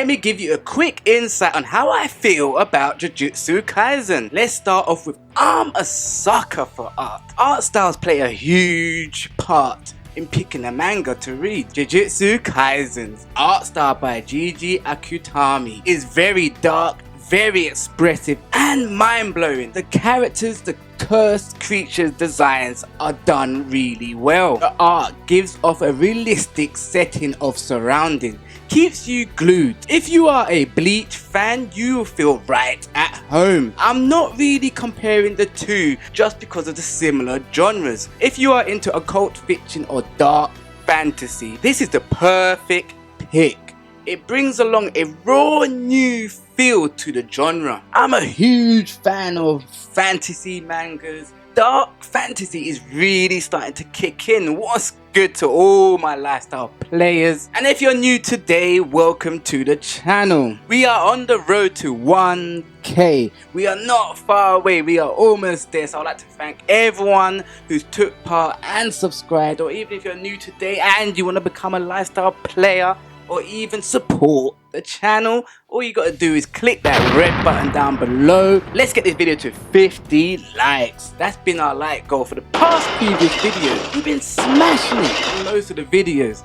let me give you a quick insight on how I feel about Jujutsu Kaisen. Let's start off with I'm a sucker for art. Art styles play a huge part in picking a manga to read. Jujutsu Kaisen's art style by Gigi Akutami is very dark, very expressive and mind-blowing. The characters, the cursed creatures designs are done really well. The art gives off a realistic setting of surrounding, keeps you glued. If you are a Bleach fan, you will feel right at home. I'm not really comparing the two just because of the similar genres. If you are into occult fiction or dark fantasy, this is the perfect pick. It brings along a raw new feel to the genre. I'm a huge fan of fantasy mangas. Dark fantasy is really starting to kick in. What's good to all my lifestyle players? And if you're new today, welcome to the channel. We are on the road to 1K. We are not far away. We are almost there. So I'd like to thank everyone who's took part and subscribed, or even if you're new today and you want to become a lifestyle player or even support the channel, all you gotta do is click that red button down below. Let's get this video to 50 likes. That's been our like goal for the past previous videos. We've been smashing it in most of the videos.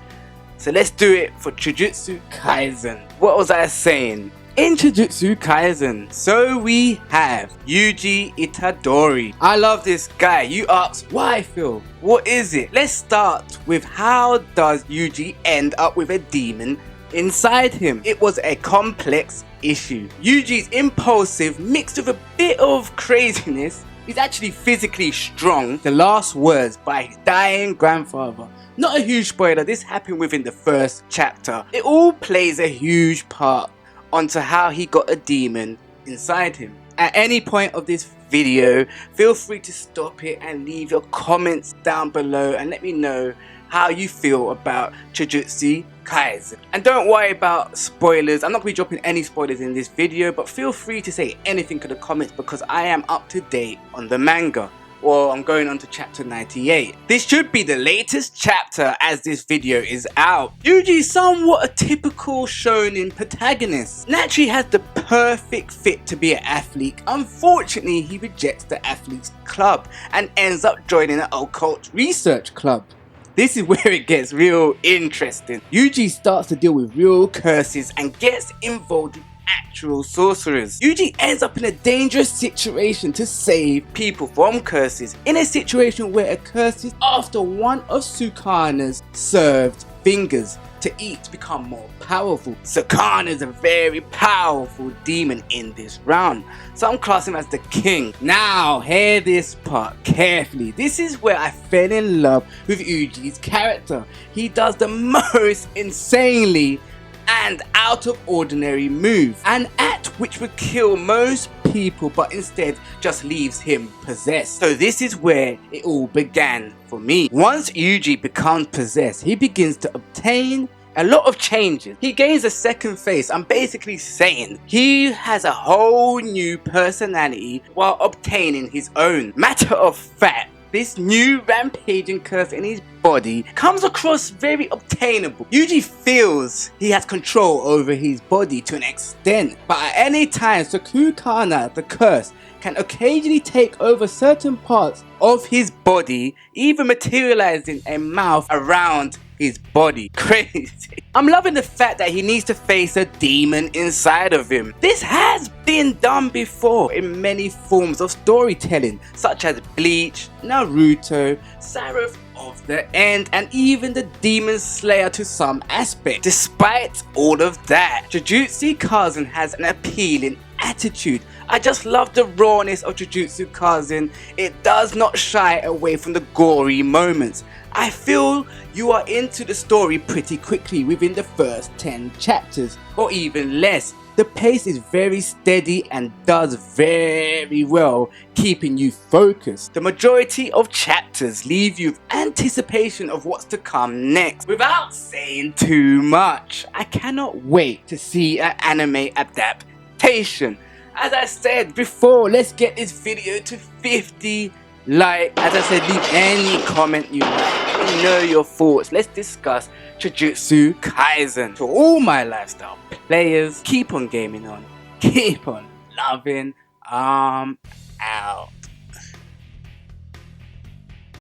So let's do it for Jujutsu Kaisen. What was I saying? In Jujutsu Kaisen, so we have Yuji Itadori. I love this guy. You ask, why Phil? What is it? Let's start with how does Yuji end up with a demon inside him? It was a complex issue. Yuji's impulsive mixed with a bit of craziness. He's actually physically strong. The last words by his dying grandfather. Not a huge spoiler, this happened within the first chapter. It all plays a huge part onto how he got a demon inside him. At any point of this video, feel free to stop it and leave your comments down below and let me know how you feel about Jujutsu Kaisen. And don't worry about spoilers. I'm not going to be dropping any spoilers in this video, but feel free to say anything in the comments because I am up to date on the manga. Well, I'm going on to chapter 98. This should be the latest chapter as this video is out. Yuji is somewhat a typical shonen protagonist. Naturally has the perfect fit to be an athlete. Unfortunately, he rejects the athlete's club and ends up joining an occult research club. This is where it gets real interesting. Yuji starts to deal with real curses and gets involved in actual sorcerers. Yuji ends up in a dangerous situation to save people from curses. In a situation where a curse is after one of Sukana's served fingers to eat to become more powerful. Sukana is a very powerful demon in this round. Some class him as the king. Now hear this part carefully. This is where I fell in love with Yuji's character. He does the most insanely and out of ordinary move, an act which would kill most people but instead just leaves him possessed. So this is where it all began for me. Once Yuji becomes possessed, he begins to obtain a lot of changes. He gains a second face. I'm basically saying he has a whole new personality while obtaining his own. Matter of fact, this new rampaging curse in his body comes across very obtainable. Yuji feels he has control over his body to an extent, but at any time Sukana, the curse, can occasionally take over certain parts of his body, even materializing a mouth around his body. Crazy. I'm loving the fact that he needs to face a demon inside of him. This has been done before in many forms of storytelling, such as Bleach, Naruto, Seraph of the End, and even the Demon Slayer to some aspect. Despite all of that, Jujutsu Kaisen has an appealing attitude. I just love the rawness of Jujutsu Kaisen. It does not shy away from the gory moments. I feel you are into the story pretty quickly within the first 10 chapters or even less. The pace is very steady and does very well keeping you focused. The majority of chapters leave you with anticipation of what's to come next. Without saying too much, I cannot wait to see an anime adaptation. As I said before, let's get this video to 50 likes. As I said, leave any comment you like. me know your thoughts. Let's discuss Jujutsu Kaisen. To all my lifestyle players, keep on gaming on, keep on loving